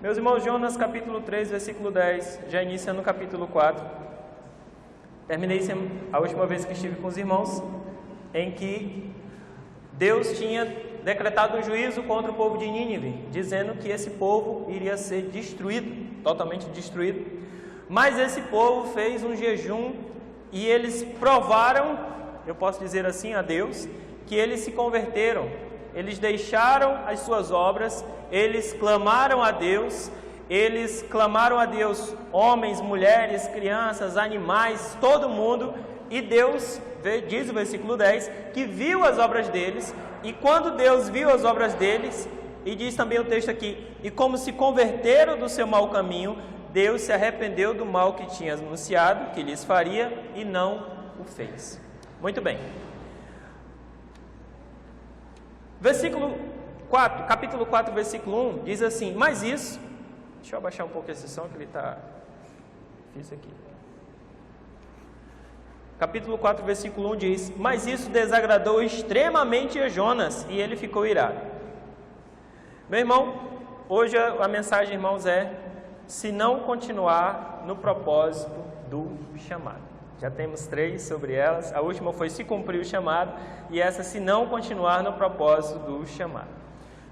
Meus irmãos, Jonas capítulo 3, versículo 10, já inicia no capítulo 4. Terminei a última vez que estive com os irmãos, em que Deus tinha decretado um juízo contra o povo de Nínive, dizendo que esse povo iria ser destruído, totalmente destruído. Mas esse povo fez um jejum e eles provaram, eu posso dizer assim, a Deus, que eles se converteram. Eles deixaram as suas obras, eles clamaram a Deus, homens, mulheres, crianças, animais, todo mundo, e Deus, diz o versículo 10, que viu as obras deles, e quando Deus viu as obras deles, e diz também o texto aqui, e como se converteram do seu mau caminho, Deus se arrependeu do mal que tinha anunciado, que lhes faria, e não o fez. Muito bem. Versículo 4, capítulo 4, versículo 1, diz assim, mas isso, deixa eu abaixar um pouco esse som que ele está difícil aqui. Capítulo 4, versículo 1 diz, mas isso desagradou extremamente a Jonas e ele ficou irado. Meu irmão, hoje a mensagem, irmãos, é, se não continuar no propósito do chamado. Já temos 3 sobre elas, a última foi se cumprir o chamado, e essa se não continuar no propósito do chamado.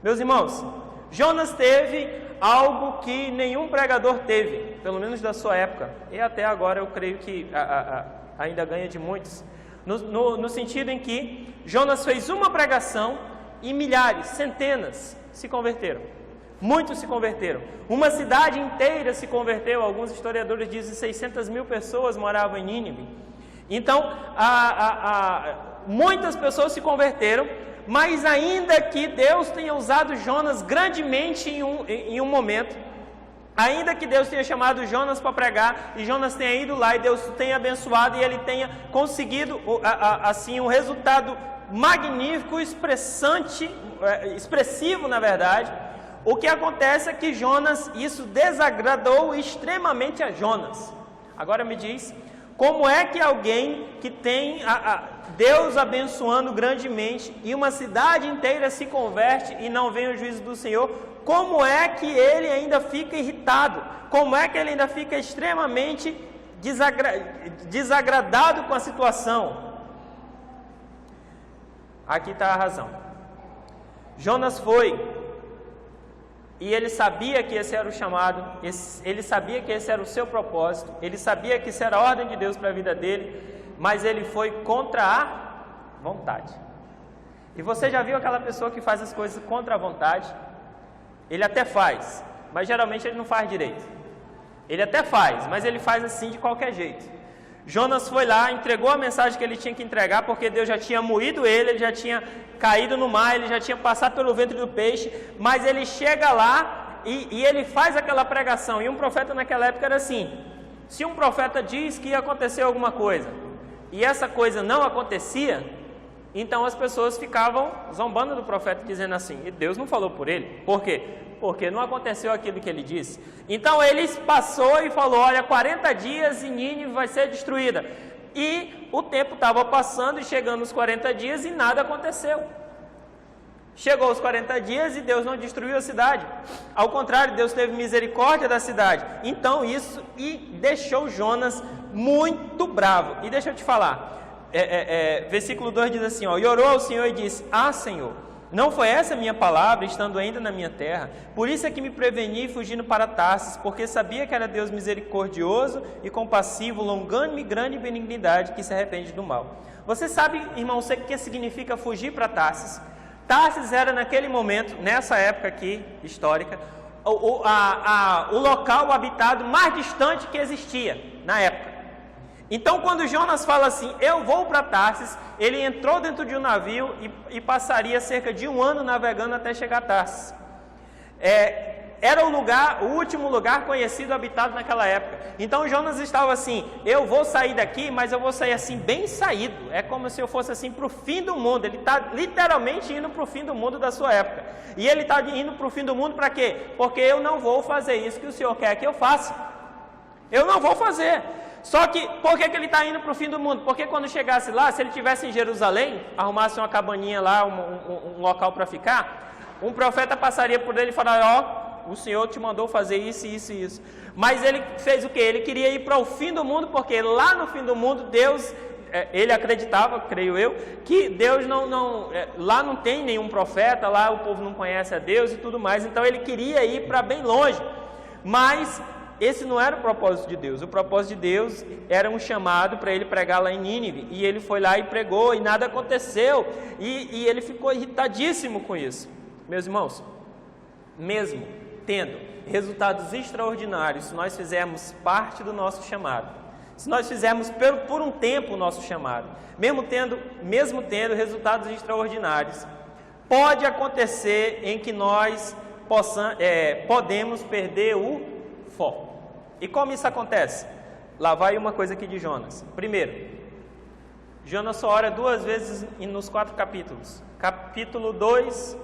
Meus irmãos, Jonas teve algo que nenhum pregador teve, pelo menos da sua época, e até agora eu creio que ainda ganha de muitos, no sentido em que Jonas fez uma pregação e milhares, centenas se converteram. Muitos se converteram. Uma cidade inteira se converteu. Alguns historiadores dizem 600 mil pessoas moravam em Nínive. Então, muitas pessoas se converteram, mas ainda que Deus tenha usado Jonas grandemente em um momento, ainda que Deus tenha chamado Jonas para pregar, e Jonas tenha ido lá e Deus tenha abençoado e ele tenha conseguido assim um resultado magnífico, expressivo na verdade, o que acontece é que Jonas, isso desagradou extremamente a Jonas. Agora me diz, como é que alguém que tem Deus abençoando grandemente e uma cidade inteira se converte e não vem o juízo do Senhor, como é que ele ainda fica irritado? Como é que ele ainda fica extremamente desagradado com a situação? Aqui está a razão. Jonas foi... E ele sabia que esse era o chamado, ele sabia que esse era o seu propósito, ele sabia que isso era a ordem de Deus para a vida dele, mas ele foi contra a vontade. E você já viu aquela pessoa que faz as coisas contra a vontade? Ele até faz, mas geralmente ele não faz direito. Ele até faz, mas ele faz assim de qualquer jeito. Jonas foi lá, entregou a mensagem que ele tinha que entregar, porque Deus já tinha moído ele já tinha caído no mar, ele já tinha passado pelo ventre do peixe, mas ele chega lá e ele faz aquela pregação. E um profeta naquela época era assim, se um profeta diz que ia acontecer alguma coisa, e essa coisa não acontecia, então as pessoas ficavam zombando do profeta, dizendo assim, e Deus não falou por ele. Por quê? Porque não aconteceu aquilo que ele disse. Então ele passou e falou, olha, 40 dias e Nínive vai ser destruída. E o tempo estava passando e chegando os 40 dias e nada aconteceu. Chegou os 40 dias e Deus não destruiu a cidade. Ao contrário, Deus teve misericórdia da cidade. Então isso deixou Jonas muito bravo. E deixa eu te falar, versículo 2 diz assim, e orou ao Senhor e disse, Senhor, não foi essa a minha palavra, estando ainda na minha terra? Por isso é que me preveni fugindo para Tarsis, porque sabia que era Deus misericordioso e compassivo, longânime e grande benignidade, que se arrepende do mal. Você sabe, irmão, o que significa fugir para Tarsis? Tarsis era naquele momento, nessa época aqui, histórica, o local habitado mais distante que existia na época. Então, quando Jonas fala assim, eu vou para Tarsis, ele entrou dentro de um navio e passaria cerca de 1 ano navegando até chegar a Tarsis. Era o último lugar conhecido, habitado naquela época. Então, Jonas estava assim, eu vou sair daqui, mas eu vou sair assim, bem saído. É como se eu fosse assim para o fim do mundo. Ele está literalmente indo para o fim do mundo da sua época. E ele está indo para o fim do mundo para quê? Porque eu não vou fazer isso que o Senhor quer que eu faça. Eu não vou fazer. Só que, por que ele está indo para o fim do mundo? Porque quando chegasse lá, se ele estivesse em Jerusalém, arrumasse uma cabaninha lá, um local para ficar, um profeta passaria por ele e falaria, o Senhor te mandou fazer isso, isso e isso. Mas ele fez o quê? Ele queria ir para o fim do mundo, porque lá no fim do mundo Deus, ele acreditava, creio eu, que Deus lá não tem nenhum profeta, lá o povo não conhece a Deus e tudo mais. Então ele queria ir para bem longe, mas esse não era o propósito de Deus. O propósito de Deus era um chamado para ele pregar lá em Nínive, e ele foi lá e pregou, e nada aconteceu, e ele ficou irritadíssimo com isso. Meus irmãos, mesmo tendo resultados extraordinários, se nós fizermos parte do nosso chamado, se nós fizermos por um tempo o nosso chamado, mesmo tendo resultados extraordinários, pode acontecer em que nós podemos perder o foco. E como isso acontece? Lá vai uma coisa aqui de Jonas. Primeiro, Jonas só ora 2 vezes nos 4 capítulos. Capítulo 2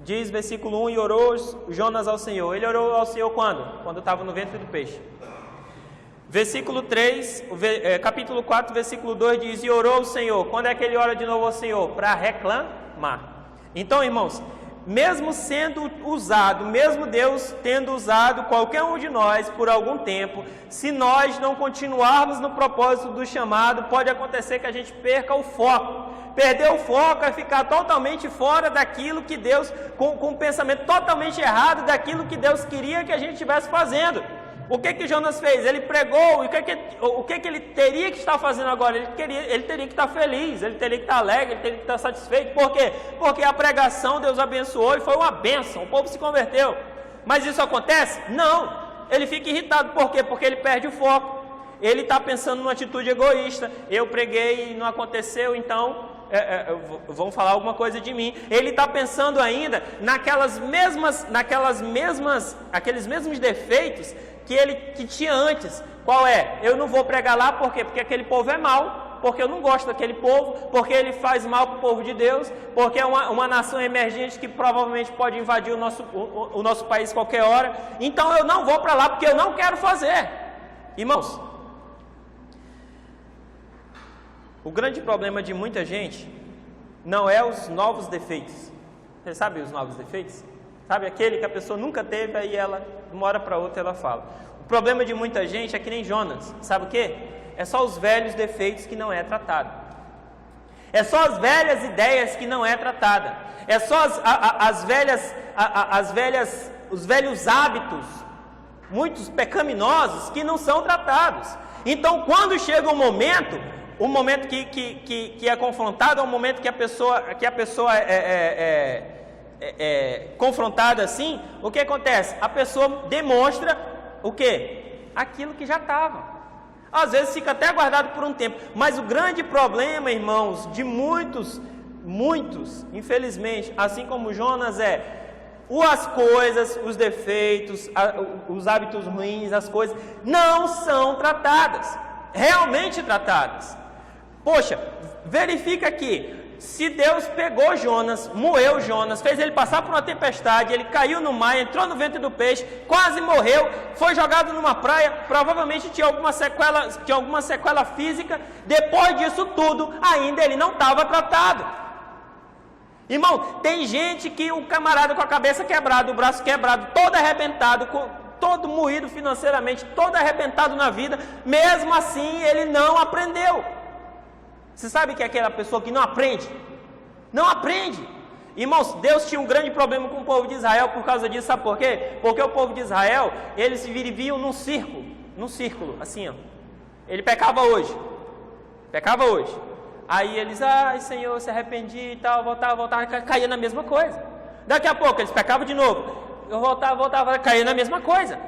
diz, versículo 1, e orou Jonas ao Senhor. Ele orou ao Senhor quando? Quando estava no ventre do peixe. Versículo 3, capítulo 4, versículo 2 diz, e orou o Senhor. Quando é que ele ora de novo ao Senhor? Para reclamar. Então, irmãos, mesmo sendo usado, mesmo Deus tendo usado qualquer um de nós por algum tempo, se nós não continuarmos no propósito do chamado, pode acontecer que a gente perca o foco. Perder o foco é ficar totalmente fora daquilo que Deus, com um pensamento totalmente errado daquilo que Deus queria que a gente estivesse fazendo. O que Jonas fez? Ele pregou, o que ele teria que estar fazendo agora? Ele teria que estar feliz, ele teria que estar alegre, ele teria que estar satisfeito. Por quê? Porque a pregação Deus abençoou e foi uma bênção, o povo se converteu. Mas isso acontece? Não. Ele fica irritado, por quê? Porque ele perde o foco. Ele está pensando numa atitude egoísta. Eu preguei e não aconteceu, então vão falar alguma coisa de mim. Ele está pensando ainda aqueles mesmos defeitos que tinha antes. Qual é? Eu não vou pregar lá, por quê? Porque aquele povo é mau, porque eu não gosto daquele povo, porque ele faz mal para o povo de Deus, porque é uma nação emergente que provavelmente pode invadir o nosso país qualquer hora. Então eu não vou para lá porque eu não quero fazer. Irmãos, o grande problema de muita gente não é os novos defeitos. Você sabe os novos defeitos? Sabe aquele que a pessoa nunca teve, aí ela, de uma hora para outra, ela fala. O problema de muita gente é que nem Jonas. Sabe o quê? É só os velhos defeitos que não é tratado. É só as velhas ideias que não é tratada. É só os velhos hábitos, muitos pecaminosos, que não são tratados. Então, quando chega o momento que é confrontado, é um momento que a pessoa é confrontada assim, o que acontece? A pessoa demonstra o quê? Aquilo que já estava. Às vezes fica até guardado por um tempo, mas o grande problema, irmãos, de muitos, infelizmente, assim como Jonas, as coisas, os defeitos, os hábitos ruins, as coisas não são tratadas, realmente tratadas. Poxa, verifica aqui. Se Deus pegou Jonas, moeu Jonas, fez ele passar por uma tempestade, ele caiu no mar, entrou no ventre do peixe, quase morreu, foi jogado numa praia, provavelmente tinha alguma sequela física, depois disso tudo, ainda ele não estava tratado. Irmão, tem gente que o camarada com a cabeça quebrada, o braço quebrado, todo arrebentado, todo moído financeiramente, todo arrebentado na vida, mesmo assim ele não aprendeu. Você sabe que é aquela pessoa que não aprende? Não aprende. Irmãos, Deus tinha um grande problema com o povo de Israel por causa disso, sabe por quê? Porque o povo de Israel, eles viviam num círculo, assim, ó. Ele pecava hoje. Aí eles, Senhor, se arrependi e tal, voltava, caía na mesma coisa. Daqui a pouco eles pecavam de novo. Eu voltava, caía na mesma coisa.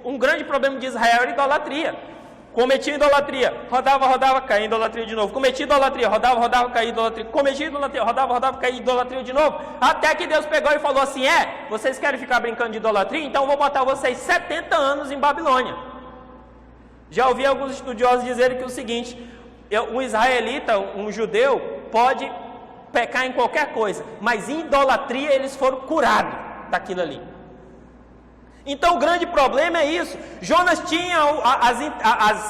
Um grande problema de Israel era idolatria. Cometia idolatria, rodava, caía em idolatria de novo. Cometia idolatria, rodava, caía em idolatria. Cometia idolatria, rodava, caía em idolatria de novo. Até que Deus pegou e falou assim: vocês querem ficar brincando de idolatria? Então eu vou botar vocês 70 anos em Babilônia. Já ouvi alguns estudiosos dizerem que é o seguinte: um israelita, um judeu, pode pecar em qualquer coisa, mas em idolatria eles foram curados daquilo ali. Então o grande problema é isso. Jonas tinha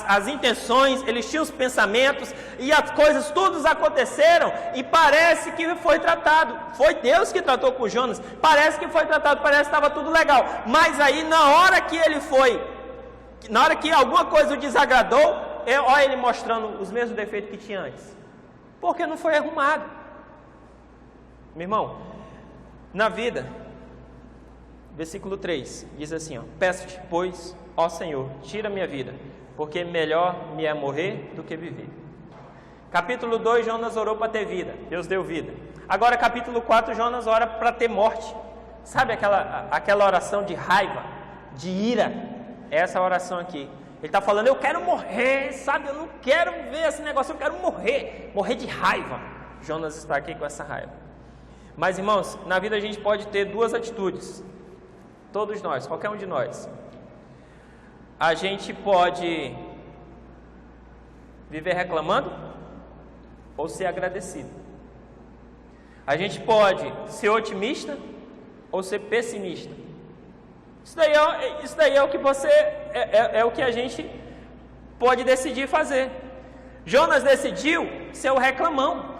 as intenções, eles tinham os pensamentos, e as coisas todas aconteceram, e parece que foi tratado. Foi Deus que tratou com Jonas. Parece que foi tratado, parece que estava tudo legal. Mas aí na hora que alguma coisa o desagradou, olha ele mostrando os mesmos defeitos que tinha antes. Porque não foi arrumado. Meu irmão, na vida, versículo 3, diz assim, peço-te, pois, ó Senhor, tira minha vida, porque melhor me é morrer do que viver. Capítulo 2, Jonas orou para ter vida, Deus deu vida. Agora capítulo 4, Jonas ora para ter morte. Sabe aquela oração de raiva, de ira? É essa oração aqui. Ele está falando, eu quero morrer, sabe, eu não quero ver esse negócio, eu quero morrer de raiva. Jonas está aqui com essa raiva. Mas irmãos, na vida a gente pode ter duas atitudes. Todos nós, qualquer um de nós. A gente pode viver reclamando ou ser agradecido. A gente pode ser otimista ou ser pessimista. Isso daí é o que é o que a gente pode decidir fazer. Jonas decidiu ser o reclamão.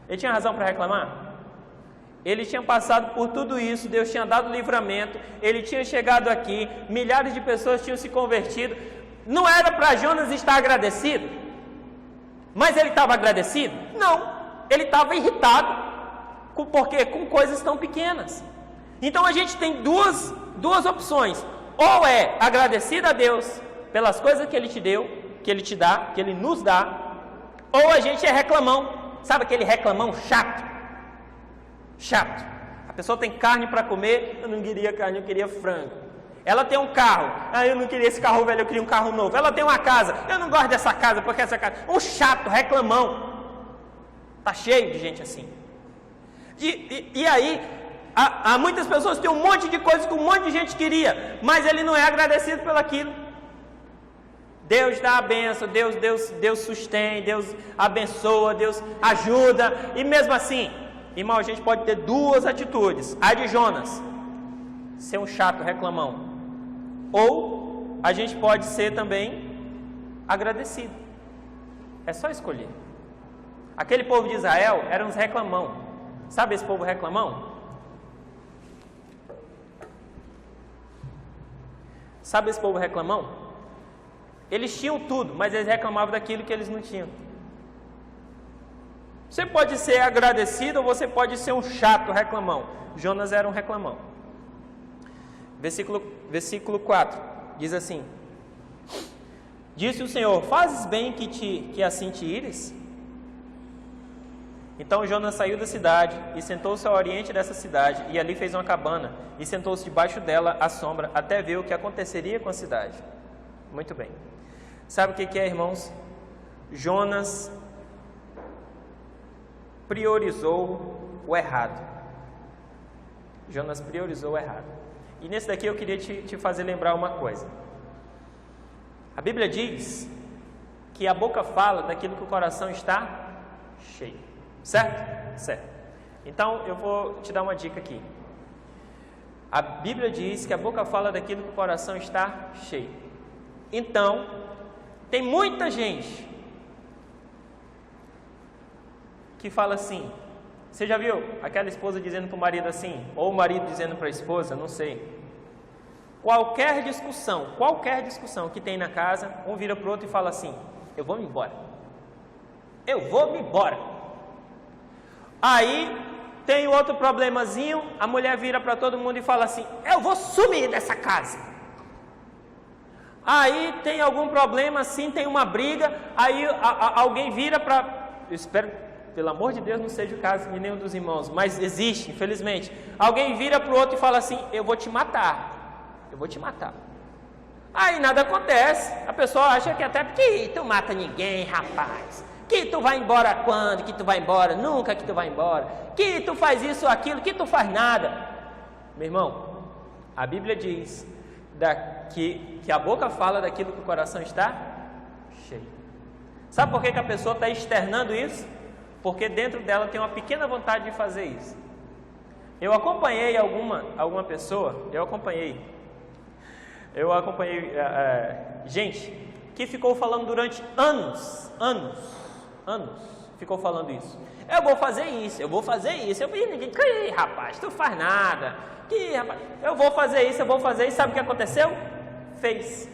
Ele tinha razão para reclamar? Ele tinha passado por tudo isso, Deus tinha dado livramento, ele tinha chegado aqui, milhares de pessoas tinham se convertido. Não era para Jonas estar agradecido? Mas ele estava agradecido? Não, ele estava irritado. Por quê? Com coisas tão pequenas. Então a gente tem duas opções. Ou é agradecido a Deus pelas coisas que Ele te deu, que Ele te dá, que Ele nos dá, ou a gente é reclamão. Sabe aquele reclamão chato? Chato. A pessoa tem carne para comer, eu não queria carne, eu queria frango. Ela tem um carro, eu não queria esse carro velho, eu queria um carro novo. Ela tem uma casa, eu não gosto dessa casa, porque essa casa... Um chato, reclamão. Está cheio de gente assim. E aí, há muitas pessoas que têm um monte de coisas que um monte de gente queria, mas ele não é agradecido pelo aquilo. Deus dá a bênção, Deus sustém, Deus abençoa, Deus ajuda, e mesmo assim, irmão, a gente pode ter duas atitudes. A de Jonas, ser um chato reclamão, ou a gente pode ser também agradecido. É só escolher. Aquele povo de Israel eram uns reclamão. Sabe esse povo reclamão? Sabe esse povo reclamão? Eles tinham tudo, mas eles reclamavam daquilo que eles não tinham. Você pode ser agradecido ou você pode ser um chato reclamão. Jonas era um reclamão. Versículo 4 diz assim: disse o Senhor, fazes bem que assim te ires? Então Jonas saiu da cidade e sentou-se ao oriente dessa cidade, e ali fez uma cabana, e sentou-se debaixo dela à sombra, até ver o que aconteceria com a cidade. Muito bem. Sabe o que é, irmãos? Jonas priorizou o errado. Jonas priorizou o errado. E nesse daqui eu queria te fazer lembrar uma coisa. A Bíblia diz que a boca fala daquilo que o coração está cheio. Certo? Certo. Então eu vou te dar uma dica aqui. A Bíblia diz que a boca fala daquilo que o coração está cheio. Então, tem muita gente que fala assim. Você já viu aquela esposa dizendo para o marido assim? Ou o marido dizendo para a esposa? Não sei. Qualquer discussão que tem na casa, um vira para o outro e fala assim: eu vou me embora. Eu vou me embora. Aí tem outro problemazinho, a mulher vira para todo mundo e fala assim: eu vou sumir dessa casa. Aí tem algum problema assim, tem uma briga, aí alguém vira para... Eu espero, pelo amor de Deus, não seja o caso de nenhum dos irmãos, mas existe, infelizmente. Alguém vira para o outro e fala assim: eu vou te matar. Eu vou te matar. Aí nada acontece. A pessoa acha que até que tu mata ninguém, rapaz. Que tu vai embora quando? Que tu vai embora? Nunca que tu vai embora. Que tu faz isso ou aquilo, que tu faz nada. Meu irmão, a Bíblia diz que a boca fala daquilo que o coração está cheio. Sabe por que a pessoa está externando isso? Porque dentro dela tem uma pequena vontade de fazer isso. Eu acompanhei alguma pessoa, gente que ficou falando durante anos, ficou falando isso. Eu vou fazer isso. Eu vi ninguém, que rapaz, tu faz nada. Que rapaz, eu vou fazer isso. Sabe o que aconteceu? Fez.